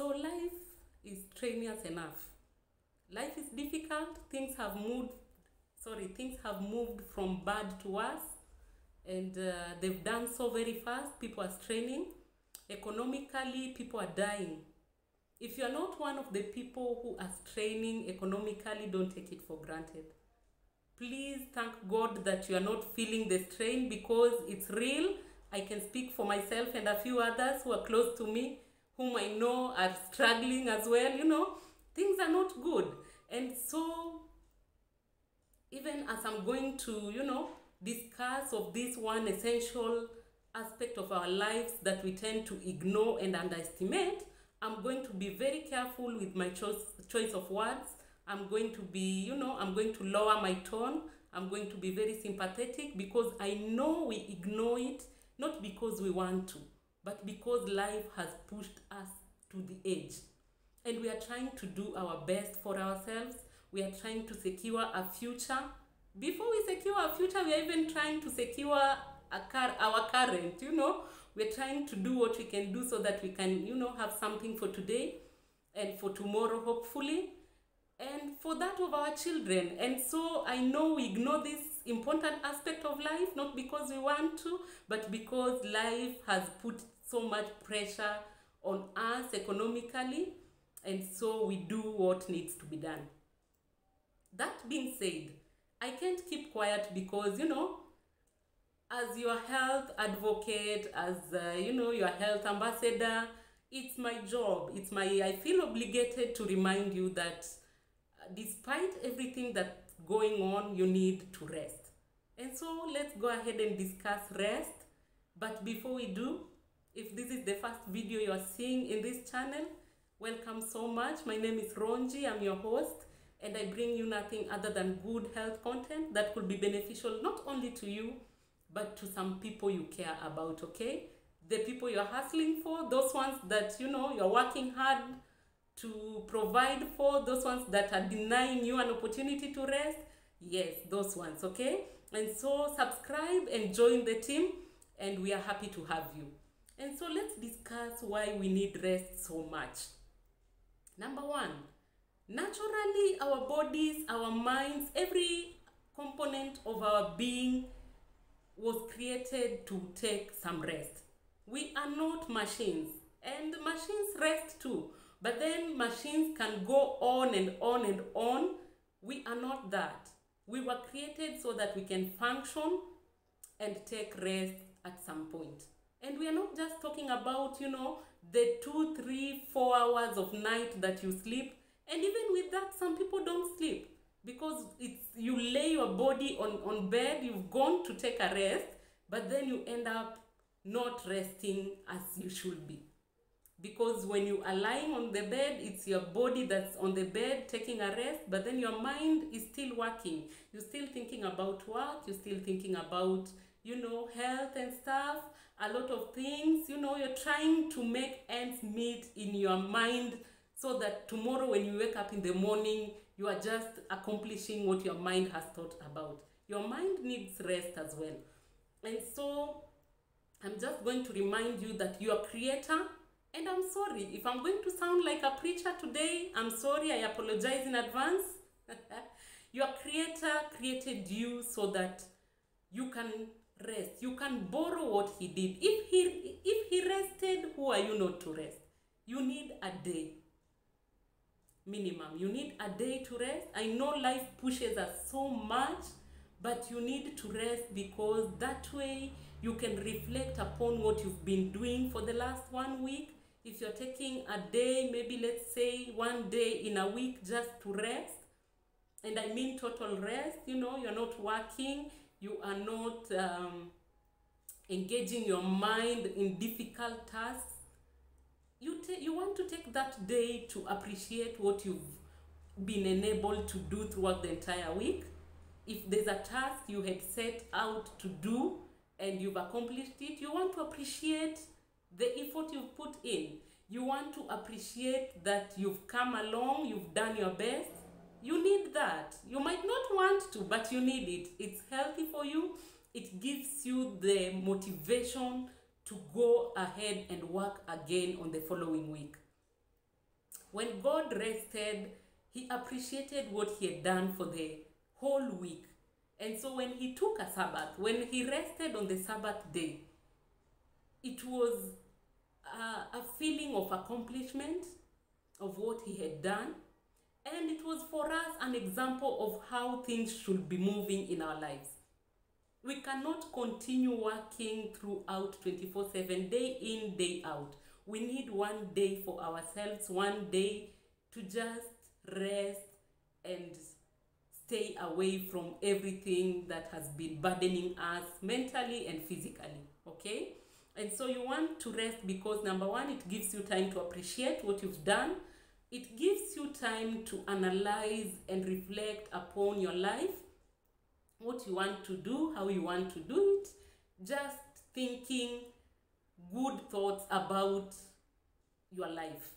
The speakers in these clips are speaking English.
So life is strenuous enough. Life is difficult. Things have moved from bad to worse, and they've done so very fast. People are straining. Economically, people are dying. If you are not one of the people who are straining economically, don't take it for granted. Please thank God that you are not feeling the strain, because it's real. I can speak for myself and a few others who are close to me, whom I know are struggling as well. Things are not good. And so, even as I'm going to, discuss of this one essential aspect of our lives that we tend to ignore and underestimate, I'm going to be very careful with my choice of words. I'm going to be, I'm going to lower my tone. I'm going to be very sympathetic, because I know we ignore it, not because we want to, but because life has pushed us to the edge. And we are trying to do our best for ourselves. We are trying to secure a future. Before we secure our future, we are even trying to secure our current, We're trying to do what we can do so that we can, have something for today and for tomorrow, hopefully, and for that of our children. And so I know we ignore this important aspect of life, not because we want to, but because life has put so much pressure on us economically, and so we do what needs to be done. That being said, I can't keep quiet, because, as your health advocate, as, your health ambassador, it's my job. I feel obligated to remind you that despite everything that's going on, you need to rest. And so let's go ahead and discuss rest. But before we do, if this is the first video you are seeing in this channel, welcome so much. My name is Ronji, I'm your host, and I bring you nothing other than good health content that could be beneficial not only to you, but to some people you care about, okay? The people you're hustling for, those ones that, you're working hard to provide for, those ones that are denying you an opportunity to rest. Yes, those ones, okay? And so subscribe and join the team, and we are happy to have you. And so let's discuss why we need rest so much. Number one, naturally, our bodies, our minds, every component of our being was created to take some rest. We are not machines, and machines rest too. But then machines can go on and on and on. We are not that. We were created so that we can function and take rest at some point. And we are not just talking about, the 2, 3, 4 hours of night that you sleep. And even with that, some people don't sleep, because you lay your body on bed, you've gone to take a rest, but then you end up not resting as you should be. Because when you are lying on the bed, it's your body that's on the bed taking a rest, but then your mind is still working. You're still thinking about work, you're still thinking about, health and stuff, a lot of things. You're trying to make ends meet in your mind, so that tomorrow when you wake up in the morning, you are just accomplishing what your mind has thought about. Your mind needs rest as well. And so I'm just going to remind you that you are creator. And I'm sorry, if I'm going to sound like a preacher today, I'm sorry, I apologize in advance. Your creator created you so that you can rest. You can borrow what he did. If he rested, who are you not to rest? You need a day. Minimum. You need a day to rest. I know life pushes us so much, but you need to rest, because that way you can reflect upon what you've been doing for the last 1 week. If you're taking a day, maybe let's say 1 day in a week just to rest, and I mean total rest, you're not working, you are not engaging your mind in difficult tasks. You want to take that day to appreciate what you've been enabled to do throughout the entire week. If there's a task you had set out to do and you've accomplished it, you want to appreciate the effort you've put in. You want to appreciate that you've come along, you've done your best. You need that. You might not want to, but you need it. It's healthy for you. It gives you the motivation to go ahead and work again on the following week. When God rested, he appreciated what he had done for the whole week. And so when he took a Sabbath, when he rested on the Sabbath day, it was a feeling of accomplishment of what he had done. And it was for us an example of how things should be moving in our lives. We cannot continue working throughout 24/7, day in, day out. We need one day for ourselves, one day to just rest and stay away from everything that has been burdening us mentally and physically, okay? And so you want to rest because, number one, it gives you time to appreciate what you've done. It gives you time to analyze and reflect upon your life, what you want to do, how you want to do it, just thinking good thoughts about your life.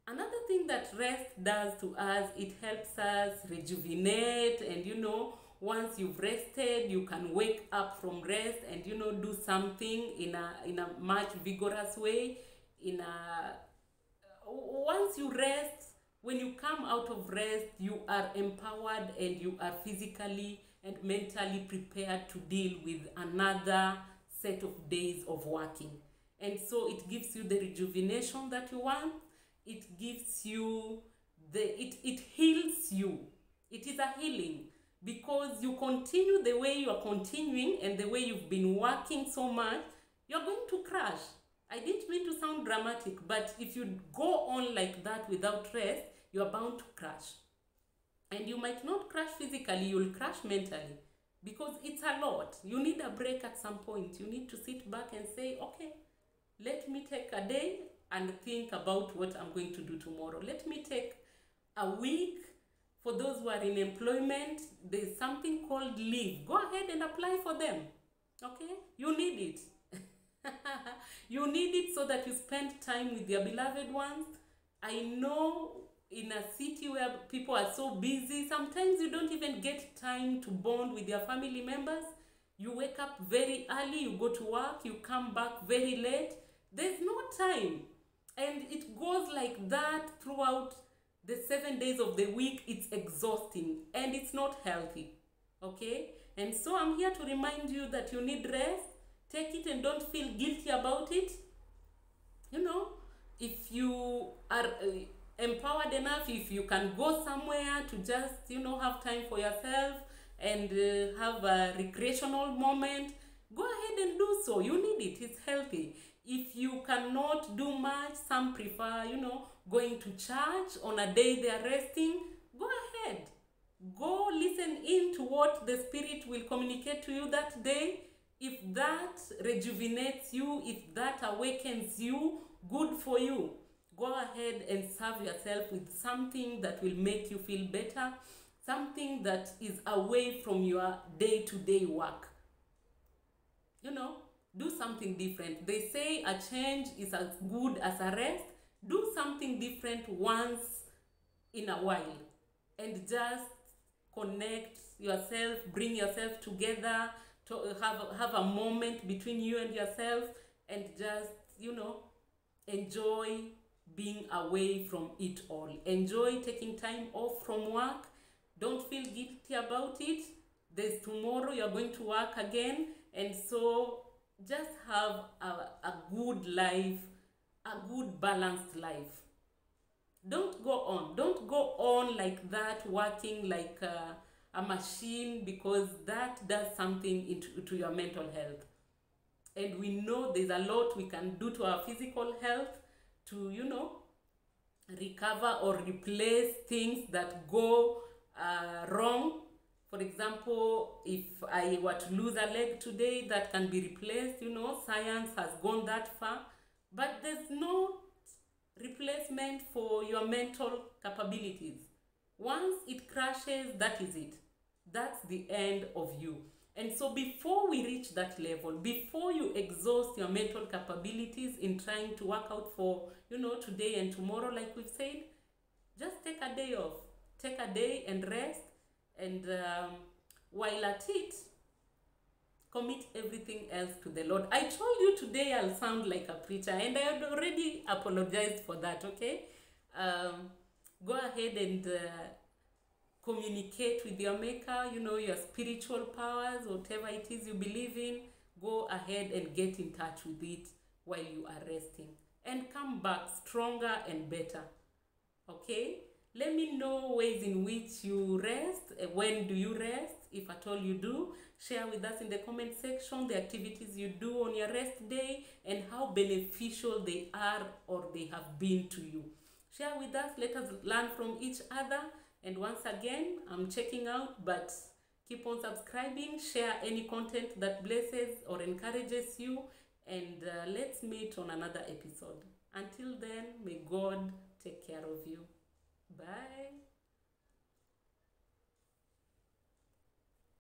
Another thing that rest does to us, it helps us rejuvenate, and once you've rested, you can wake up from rest and do something in a much vigorous way. Once you rest, when you come out of rest, you are empowered and you are physically and mentally prepared to deal with another set of days of working. And so it gives you the rejuvenation that you want. It gives you it heals you. It is a healing, because you continue the way you are continuing and the way you've been working so much, you're going to crash. I didn't mean to sound dramatic, but if you go on like that without rest, you are bound to crash. And you might not crash physically, you'll crash mentally, because it's a lot. You need a break at some point. You need to sit back and say, okay, let me take a day and think about what I'm going to do tomorrow. Let me take a week. For those who are in employment, there's something called leave. Go ahead and apply for them. Okay? You need it. You need it so that you spend time with your beloved ones. I know in a city where people are so busy, sometimes you don't even get time to bond with your family members. You wake up very early, you go to work, you come back very late. There's no time. And it goes like that throughout the 7 days of the week. It's exhausting and it's not healthy. Okay? And so I'm here to remind you that you need rest. Take it and don't feel guilty about it. If you are empowered enough, if you can go somewhere to just, have time for yourself and have a recreational moment, go ahead and do so. You need it. It's healthy. If you cannot do much, some prefer, going to church on a day they are resting, go ahead. Go listen in to what the Spirit will communicate to you that day. If that rejuvenates you, if that awakens you, good for you. Go ahead and serve yourself with something that will make you feel better, something that is away from your day-to-day work. Do something different. They say a change is as good as a rest. Do something different once in a while and just connect yourself, bring yourself together, to have a moment between you and yourself, and just, enjoy being away from it all. Enjoy taking time off from work. Don't feel guilty about it. There's tomorrow, you're going to work again. And so just have a good life, a good balanced life. Don't go on like that, working like a machine, because that does something to your mental health. And we know there's a lot we can do to our physical health to, recover or replace things that go wrong. For example, if I were to lose a leg today, that can be replaced. Science has gone that far. But there's no replacement for your mental capabilities. Once it crashes, that is it. That's the end of you. And so before we reach that level, before you exhaust your mental capabilities in trying to work out for, today and tomorrow, like we've said, just take a day off. Take a day and rest. And while at it, commit everything else to the Lord. I told you today I'll sound like a preacher, and I had already apologized for that, okay? go ahead and communicate with your maker, you know, your spiritual powers, whatever it is you believe in. Go ahead and get in touch with it while you are resting, and come back stronger and better. Okay, let me know ways in which you rest. When do you rest, if at all you do? Share with us in the comment section the activities you do on your rest day and how beneficial they are or they have been to you. Share with us, let us learn from each other. And once again, I'm checking out, but keep on subscribing, share any content that blesses or encourages you, and let's meet on another episode. Until then, may God take care of you. Bye.